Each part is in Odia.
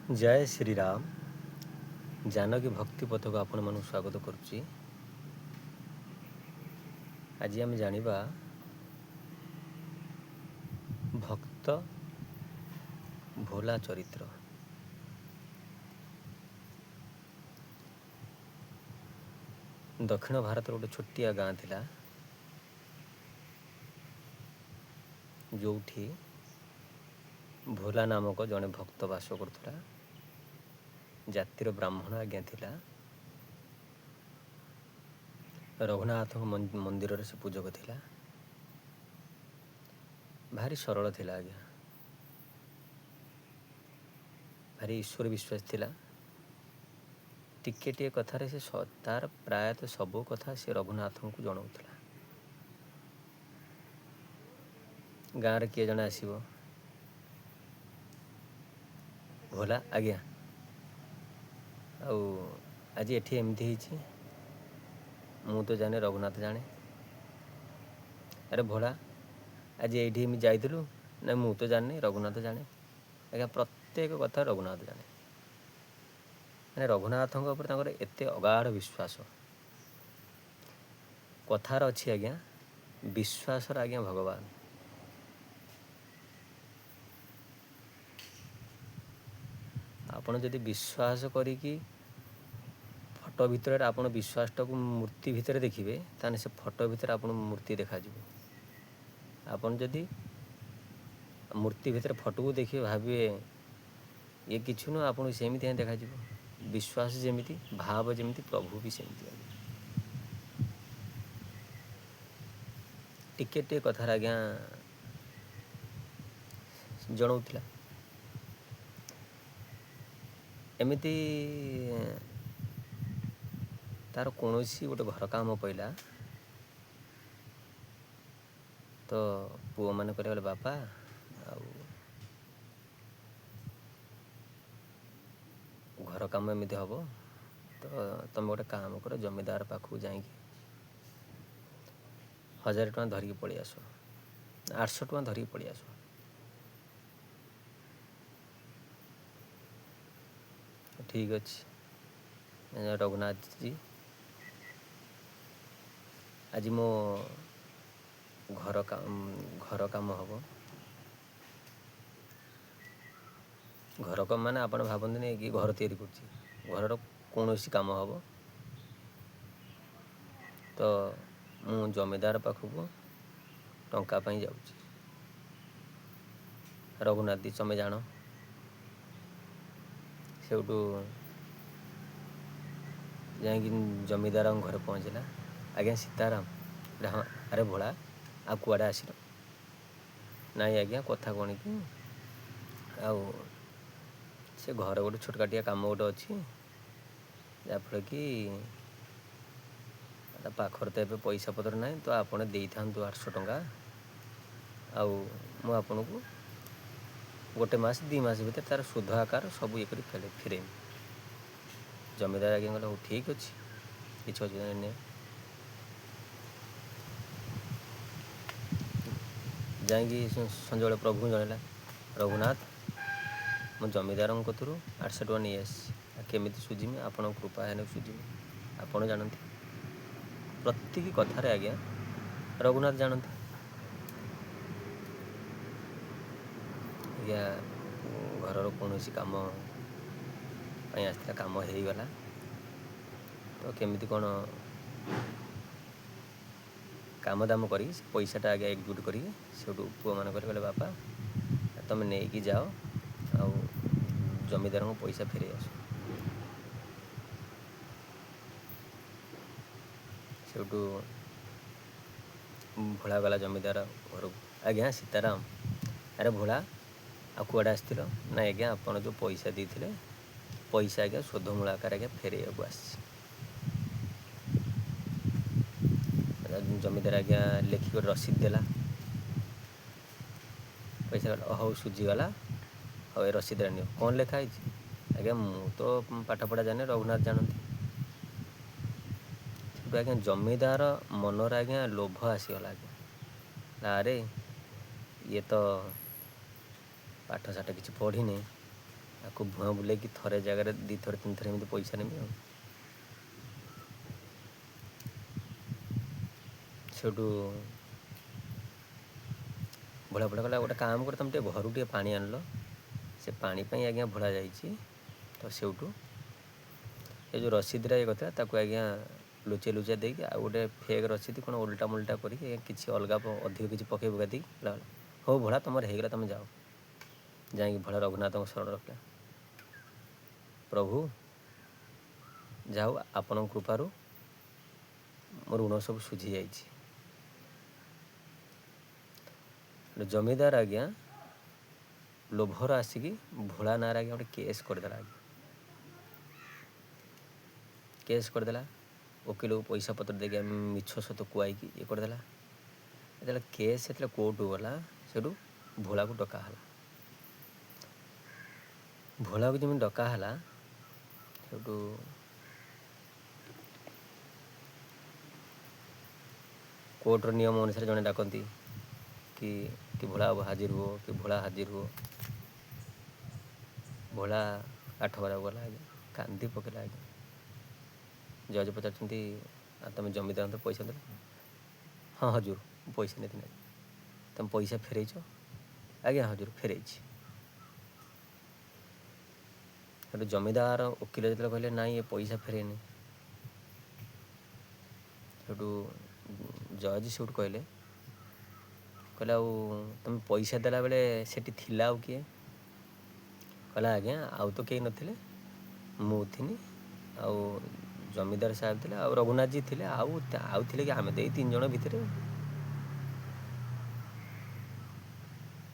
जय श्री राम। जानकी भक्ति पथ को आपण मानक स्वागत करुच्ची। आज आम जानिबा भक्त भोला चरित्र। दक्षिण भारत गोटे छोटिया गाँ थिला जोठी भोला नामक जड़े भक्त बास करुला। जातिर ब्राह्मण आज्ञा थिला। रघुनाथ मंदिर से पूजक थिला। भारी सरल थिला आज्ञा, भारी ईश्वर विश्वास थिला। टिके टिके कथार से तार प्रायतः सबू कथा से रघुनाथ को जनाऊला। गाँव किए जड़े आसो भोला आज्ञा आज एठी एमती ही मु तो जाने रघुनाथ जाने। अरे भोला आज ये जाइलु ना मु तो जाने रघुनाथ जाने। आज्ञा प्रत्येक कथा रघुनाथ जाने। मैंने रघुनाथ एत अगाध विश्वास कथार अच्छी आज्ञा विश्वास आज्ञा भगवान। आपण जदि विश्वास करिकी फोटो भितर आपण विश्वासटा को मूर्ति भितर देखिए ताने से फोटो भितर आपण मूर्ति देखा जिवो। आपण जदि मूर्ति भितर फोटो को देखिए भाविए ये किछु न आपण सेमिति हाँ देखा जिवो। विश्वास जेमिति भाव जेमिति प्रभु भी सेमिति टिके टिके कथार आज्ञा जनाऊला। एमिति तार कौन सी गोटे घर काम पड़ा तो पुओ मैंने कहले बापा घर काम एमती हम तो तुम गोटे काम कर जमीदार पाखु जाकि 1000 टଙ୍କା धरिकी पलि आस, 800 टଙ୍କା धरिकी पलि आस। ठीक अच्छे रघुनाथ जी आज मो घर काम हम। घर काम माने आपण भावती नहीं कि घर तैयारी कर घर कौन काम हम तो मु जमीदार पाखक टंका पाई जाऊँ। रघुनाथ जी तमें जान सेठू जाकि जमीदार घर पहुँचला। आज्ञा सीताराम। हाँ अरे भोला आ कुआड़े आसिल नाई आज्ञा कथा कौन कि से घर गोटे छोटकाटिया काम गोटे अच्छी जहाँफल कि पाखर तो ए पैसा पतर ना तो आपड़ दे था 800 टଙ୍କା आपन को गोटे मास 2 मास भीतर तार सुध आकार सब ये फिर जमीदार आज्ञा कहला हो ठीक अच्छे किसी असुविधा नहीं। जाकि संजय प्रभु जनला रघुनाथ मो जमीदार कतरू 800 टଙ୍କା नहीं आसी केमी सुझीमी आपण कृपा है सुझीमी आपण जानती प्रत्येक कथार आज्ञा रघुनाथ जानते। आज्ञा घर कौन काम आसला काम हो गला तो केमिति कौन काम दाम कर पैसाटा आगे एक्जिक्यूट करी सेठू पुओ मान कहले बापा तुम नहीं जाओ आ जमीदार को पैसा फेरे आस। सेठू भोला गला जमीदार घर को। आज्ञा सीताराम। अरे भोला आ कुआड़े आसथिल ना आज्ञा आप जो पैसा देते पैसा आज्ञा शोध मूलाकार आज्ञा फेरे आस। जमीदार आज्ञा लिखिक रसीद देला पैसा हौ सुझीगला हाँ ये रसीद नि कौन लिखाई आज्ञा मु तो पाठ पढ़ा जाने रघुनाथ जानती। आज्ञा जमीदार मनर आज्ञा लोभ आसीगला आज्ञा अरे ये तो पाठ साठ किसी पढ़ी नहीं ଆକୁ ଭୁଆଁ ବୁଲେଇକି ଥରେ ଜାଗାରେ 2 ଥର 3 ଥର ଏମିତି ପଇସା ନେବି ଆଉ। ସେଇଠୁ ଭୋଳା କହିଲା ଗୋଟେ କାମ କର, ତୁମେ ଟିକେ ଘରୁ ଟିକେ ପାଣି ଆଣିଲ, ସେ ପାଣି ପାଇଁ ଆଜ୍ଞା ଭୋଳା ଯାଇଛି। ତ ସେଇଠୁ ଏ ଯେଉଁ ରସିଦଟା ଇଏ କରିଥିଲା ତାକୁ ଆଜ୍ଞା ଲୁଚେଇ ଲୁଚା ଦେଇକି ଆଉ ଗୋଟେ ଫେକ୍ ରସିଦ କ'ଣ ଓଲଟା ମୋଲଟା କରିକି କିଛି ଅଲଗା ଅଧିକ କିଛି ପକେଇ ପକା ଦେଇକି ଗଲା। ହଉ ଭୋଳା ତୁମର ହେଇଗଲା, ତୁମେ ଯାଅ। ଯାଇକି ଭୋଳା ରଘୁନାଥଙ୍କ ଶରଣ ରଖିଲା। ପ୍ରଭୁ, ଯାଉ ଆପଣଙ୍କ କୃପାରୁ ମୋ ଋଣ ସବୁ ଶୁଝିଯାଇଛି। ଜମିଦାର ଆଜ୍ଞା ଲୋଭର ଆସିକି ଭୋଳା ନାଁରେ ଆଜ୍ଞା ଗୋଟେ କେସ୍ କରିଦେଲା। ଆଜ୍ଞା କେସ୍ କରିଦେଲା, ଓକିଲକୁ ପଇସା ପତ୍ର ଦେଇକି ମିଛ ସତ କୁଆଇକି ଇଏ କରିଦେଲା। ଯେତେବେଳେ କେସ୍ ଯେତେବେଳେ କୋର୍ଟକୁ ଗଲା, ସେଇଠୁ ଭୋଳାକୁ ଡକା ହେଲା। ଭୋଳାକୁ ଯେମିତି ଡକା ହେଲା, ସେଇଠୁ କୋର୍ଟର ନିୟମ ଅନୁସାରେ ଜଣେ ଡାକନ୍ତି କି ଭୋଳା ହାଜିର ହୁଅ, କି ଭୋଳା ହାଜିର ହୁଅ। ଭୋଳା କାଠ କରିବାକୁ ଗଲା। ଆଜ୍ଞା କାନ୍ଦି ପକେଇଲା। ଆଜ୍ଞା ଜଜ୍ ପଚାରୁଛନ୍ତି, ତୁମେ ଜମିଦାରଙ୍କୁ ତ ପଇସା ଦେଲ? ହଁ ହଜୁର, ମୁଁ ପଇସା ନେଇଥିଲି। ତୁମେ ପଇସା ଫେରେଇଛ? ଆଜ୍ଞା ହଜୁର, ଫେରେଇଛି। ସେଠୁ ଜମିଦାର ଓକିଲ ଯେତେବେଳେ କହିଲେ ନାଇଁ ଏ ପଇସା ଫେରେଇନି, ସେଠୁ ଜଜ୍ ସେଇଠୁ କହିଲେ ଆଉ ତୁମେ ପଇସା ଦେଲାବେଳେ ସେଠି ଥିଲା ଆଉ କିଏ? କହିଲା ଆଜ୍ଞା ଆଉ ତ କେହି ନଥିଲେ, ମୁଁ ଥିଲି, ଆଉ ଜମିଦାର ସାହେବ ଥିଲେ, ଆଉ ରଘୁନାଥଜୀ ଥିଲେ, ଆଉ ଥିଲେ କି? ଆମେ ତ ଏଇ 3 ଜଣ ଭିତରେ।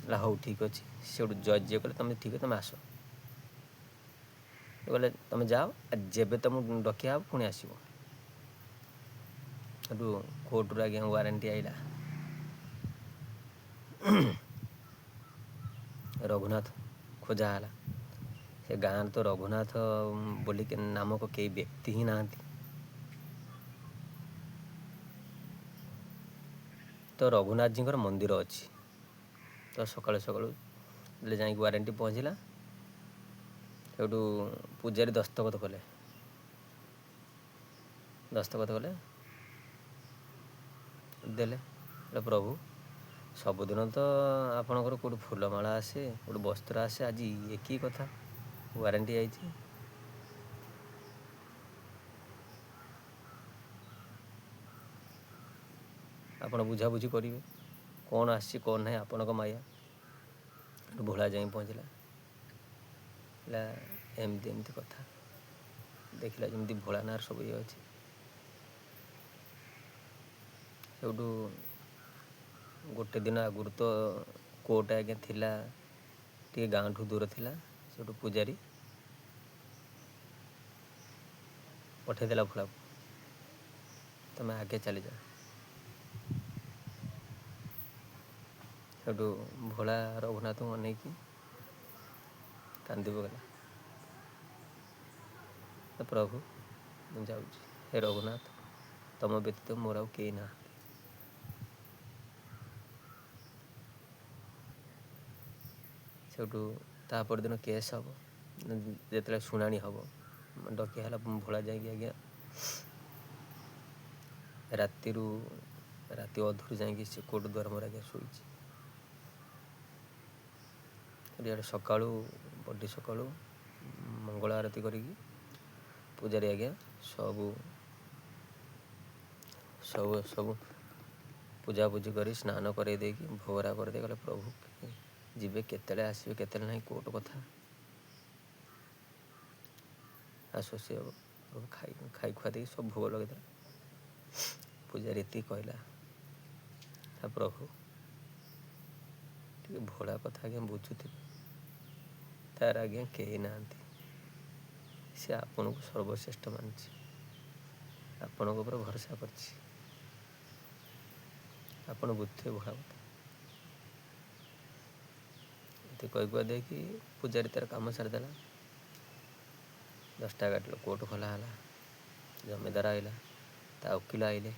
ହେଲା ହଉ ଠିକ୍ ଅଛି। ସେଇଠୁ ଜଜ୍ ଯିଏ କହିଲେ ତୁମେ ଠିକ୍ ଅଛି, ତୁମେ ଆସ। କହିଲେ ତୁମେ ଯାଅ, ଯେବେ ତୁମକୁ ଡକିଆ ହେବ ପୁଣି ଆସିବ। ସେଠୁ କୋର୍ଟରୁ ଆଜ୍ଞା ୱାରେଣ୍ଟି ଆଇଲା। ରଘୁନାଥ ଖୋଜା ହେଲା। ସେ ଗାଁରେ ତ ରଘୁନାଥ ବୋଲି ନାମକ କେହି ବ୍ୟକ୍ତି ହିଁ ନାହାନ୍ତି। ତ ରଘୁନାଥଜୀଙ୍କର ମନ୍ଦିର ଅଛି। ତ ସକାଳୁ ସକାଳୁ ଯାଇକି ୱାରେଣ୍ଟି ପହଞ୍ଚିଲା। ସେଇଠୁ ପୂଜାରୀ ଦସ୍ତଖତ କଲେ। ଦେଲେ ପ୍ରଭୁ, ସବୁଦିନ ତ ଆପଣଙ୍କର କେଉଁଠି ଫୁଲମାଳ ଆସେ, କେଉଁଠି ବସ୍ତ୍ର ଆସେ, ଆଜି ଇଏ କି କଥା, ୱାରେଣ୍ଟି ଆଇଛି। ଆପଣ ବୁଝାବୁଝି କରିବେ କ'ଣ ଆସିଛି କ'ଣ ନାହିଁ, ଆପଣଙ୍କ ମାୟା। ଭୋଳା ଯାଇ ପହଞ୍ଚିଲା। ହେଲା ଏମିତି ଏମିତି କଥା। ଦେଖିଲା ଯେମିତି ଭୋଳା ନାଁରେ ସବୁ ଇଏ ଅଛି। ସେଇଠୁ ଗୋଟେ ଦିନ ଆଗରୁ ତ କୋର୍ଟ ଆଜ୍ଞା ଥିଲା ଟିକେ ଗାଁଠୁ ଦୂର ଥିଲା। ସେଇଠୁ ପୂଜାରୀ ପଠେଇଦେଲା ଭୋଳାକୁ, ତୁମେ ଆଗେ ଚାଲିଯାଅ। ସେଇଠୁ ଭୋଳା ରଘୁନାଥଙ୍କୁ ଅନେଇକି କାନ୍ଦି ପକେଇଲା। ପ୍ରଭୁ, ମୁଁ ଯାଉଛି। ହେ ରଘୁନାଥ, ତୁମ ବ୍ୟତୀତ ମୋର ଆଉ କେହି ନାହାନ୍ତି। ସେଇଠୁ ତା ପରଦିନ କେସ୍ ହେବ। ଯେତେବେଳେ ଶୁଣାଣି ହେବ, ଡକିଆ ହେଲା। ଭୋଳା ଯାଇକି ଆଜ୍ଞା ରାତି ଅଧରୁ ଯାଇକି ସେ କୋର୍ଟ ଦ୍ୱାର ମୁହଁରେ ଆଜ୍ଞା ଶୋଇଛି। ଇଆଡ଼େ ସକାଳୁ ବଡ଼ି ସକାଳୁ ମଙ୍ଗଳ ଆରତି କରିକି ପୂଜାରୀ ଆଜ୍ଞା ସବୁ ପୂଜାପୂଜି କରି ସ୍ନାନ କରାଇ ଦେଇକି ଭୋଗରା କରିଦେଇ ଗଲେ, ପ୍ରଭୁ ଯିବେ କେତେବେଳେ, ଆସିବେ କେତେବେଳେ ନାହିଁ, କୋର୍ଟ କଥା ଆଶ୍ୱସ୍ତି ହେବ। ପ୍ରଭୁ ଖାଇ ଖୁଆ ଦେଇକି ସବୁ ଭୋଗ ଲଗେଇଦେଲା। ପୂଜାରୀ ଏତିକି କହିଲା, ପ୍ରଭୁ ଟିକେ ଭୋଳା କଥା ଆଜ୍ଞା ବୁଝୁଥିବେ, ତାର ଆଜ୍ଞା କେହି ନାହାନ୍ତି। ସେ ଆପଣଙ୍କୁ ସର୍ବଶ୍ରେଷ୍ଠ ମାନିଛି, ଆପଣଙ୍କ ଉପରେ ଭରସା କରିଛି। ଆପଣ ବୁଝୁଥିବେ ଭୋଳା କଥା। ଏତେ କହି ଦେଇକି ପୂଜାରୀ ତାର କାମ ସାରିଦେଲା। 10ଟା କାଟିଲ, କୋର୍ଟ ଖୋଲା ହେଲା। ଜମିଦାର ଆଇଲା, ତା ଓକିଲ ଆଇଲେ।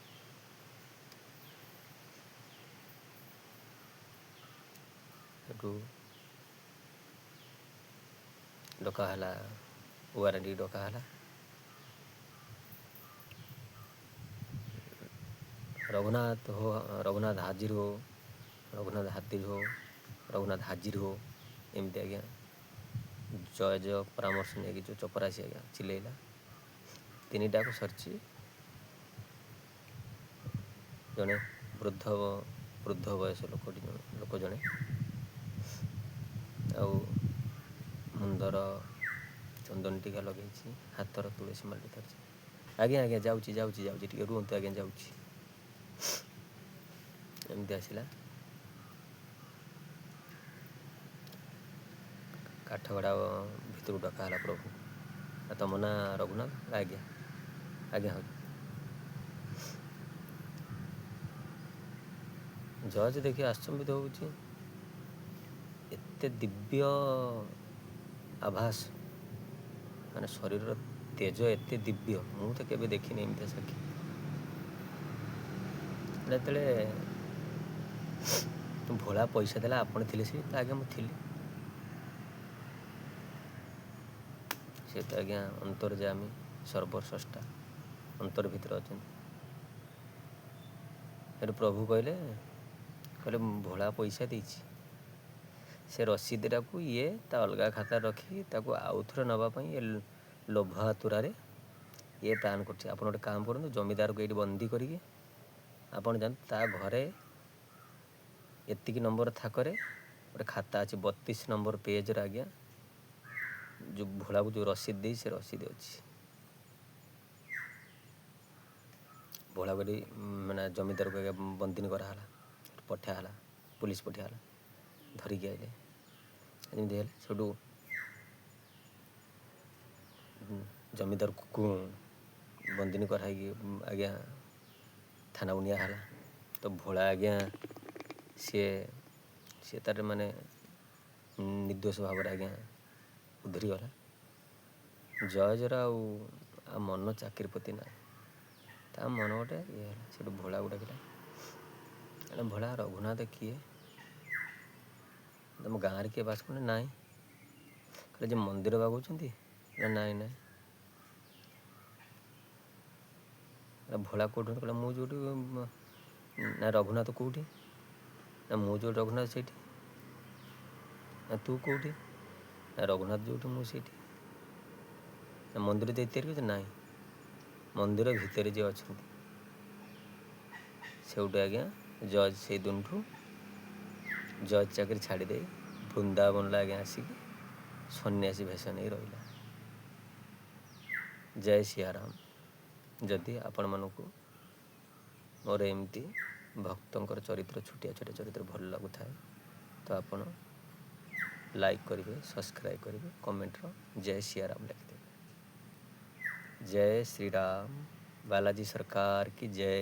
ସେଠୁ ଡକା ହେଲା, ୱାରେଣ୍ଟି ଡକା ହେଲା। ରଘୁନାଥ ହୋ, ରଘୁନାଥ ହାଜିର ହୋ, ରଘୁନାଥ ହାଜିର ହୋ, ରଘୁନାଥ ହାଜିର ହୋ, ଏମିତି ଆଜ୍ଞା ଜୟ ପରାମର୍ଶ ନେଇକି ଯେଉଁ ଚପରାସି ଆଜ୍ଞା ଚିଲେଇଲା। ତିନିଟାକୁ ସରିଛି। ଜଣେ ବୃଦ୍ଧ ବୟସ ଲୋକ ଜଣେ, ଆଉ ମୁଣ୍ଡର ଚନ୍ଦନ ଟିକା ଲଗେଇଛି, ହାତର ତୁଳସୀ ମାଳି ଧରିଛି। ଆଜ୍ଞା ଆଜ୍ଞା ଯାଉଛି ଟିକେ ରୁହନ୍ତୁ ଆଜ୍ଞା, ଯାଉଛି। ଏମିତି ଆସିଲା। କାଠଗଡ଼ା ଭିତରୁ ଡକା ହେଲା ପ୍ରଭୁ। ତମ ନାଁ ରଘୁନାଥ? ଆଜ୍ଞା ଆଜ୍ଞା ହଉ। ଜଜ୍ ଦେଖି ଆଶ୍ଚମ୍ବିତ ହେଉଛି, ଏତେ ଦିବ୍ୟ ଆଭାସ, ମାନେ ଶରୀରର ତେଜ ଏତେ ଦିବ୍ୟ, ମୁଁ ତ କେବେ ଦେଖିନି ଏମିତିଆ ସାକ୍ଷୀ। ଯେତେବେଳେ ଭୋଳା ପଇସା ଦେଲା, ଆପଣ ଥିଲେ ସେଠି? ତ ଆଜ୍ଞା ମୁଁ ଥିଲି। ସେ ତ ଆଜ୍ଞା ଅନ୍ତର୍ଯାମୀ, ସର୍ବସ୍ରଷ୍ଟା, ଅନ୍ତର ଭିତରେ ଅଛନ୍ତି। ସେଠୁ ପ୍ରଭୁ କହିଲେ ଭୋଳା ପଇସା ଦେଇଛି, ସେ ରସିଦଟାକୁ ଇଏ ତା ଅଲଗା ଖାତାରେ ରଖିକି ତାକୁ ଆଉଥରେ ନେବା ପାଇଁ ଲୋଭ ଆତୁରାରେ ଇଏ ପ୍ଲାନ୍ କରୁଛି। ଆପଣ ଗୋଟେ କାମ କରନ୍ତୁ, ଜମିଦାରକୁ ଏଇଠି ବନ୍ଦୀ କରିକି ଆପଣ ଜାଣନ୍ତୁ, ତା ଘରେ ଏତିକି ନମ୍ବର ଥାକରେ ଗୋଟେ ଖାତା ଅଛି, 32 ନମ୍ବର ପେଜ୍ର ଆଜ୍ଞା ଯେଉଁ ଭୋଳାକୁ ଯେଉଁ ରସିଦ ଦେଇ, ସେ ରସିଦ ଅଛି। ଭୋଳାକୁ ଏଠି ମାନେ ଜମିଦାରକୁ ଆଜ୍ଞା ବନ୍ଦିନୀ କରାହେଲା, ପଠା ହେଲା, ପୁଲିସ ପଠା ହେଲା, ଧରିକି ଆଇଲେ। ଯେମିତି ହେଲେ ସେଠୁ ଜମିଦାରକୁ ବନ୍ଦିନୀ କରାହେଇକି ଆଜ୍ଞା ଥାନାକୁ ନିଆ ହେଲା। ତ ଭୋଳା ଆଜ୍ଞା ସିଏ ତାର ମାନେ ନିର୍ଦ୍ଦୋଷ ଭାବରେ ଆଜ୍ଞା ଉଧୁରିଗଲା। ଜଜର ଆଉ ମନ ଚାକିରି ପ୍ରତି ନାହିଁ, ତା ମନ ଗୋଟେ ଇଏ ହେଲା। ସେଠୁ ଭୋଳାକୁ ଡାକିଲା, ଭୋଳା ରଘୁନାଥ କିଏ? ତମ ଗାଁରେ କିଏ ବାସ କରୁନି? ନାହିଁ। କହିଲେ ଯେ ମନ୍ଦିର ବାଗଉଛନ୍ତି? ନାଇଁ। ଭୋଳା କେଉଁଠି? କହିଲା ମୁଁ ଯେଉଁଠି। ନା ରଘୁନାଥ କେଉଁଠି? ନା ମୁଁ ଯେଉଁଠି ରଘୁନାଥ ସେଇଠି। ନା ତୁ କେଉଁଠି? ନା ରଘୁନାଥ ଯେଉଁଠି ମୁଁ ସେଇଠି। ନା ମନ୍ଦିର ଦେଇ ତିଆରି କରିଛି? ନାହିଁ, ମନ୍ଦିର ଭିତରେ ଯିଏ ଅଛନ୍ତି। ସେଇଠୁ ଆଜ୍ଞା ଜଜ୍ ସେଇ ଦିନଠୁ ଜଜ୍ ଚାକିରି ଛାଡ଼ିଦେଇ ବୃନ୍ଦାବନରେ ଆଜ୍ଞା ଆସିକି ସନ୍ନ୍ୟାସୀ ବେଶ ନେଇ ରହିଲା। ଜୟ ସିଆରାମ। ଯଦି ଆପଣମାନଙ୍କୁ ମୋର ଏମିତି ଭକ୍ତଙ୍କର ଚରିତ୍ର, ଛୋଟିଆ ଚରିତ୍ର ଭଲ ଲାଗୁଥାଏ, ତ ଆପଣ ଲାଇକ୍ କରିବେ, ସବସ୍କ୍ରାଇବ୍ କରିବେ, କମେଣ୍ଟର ଜୟ ସିଆରାମ ଲେଖିଦେବେ। ଜୟ ଶ୍ରୀରାମ, ବାଲାଜୀ ସରକାର କି ଜୟ।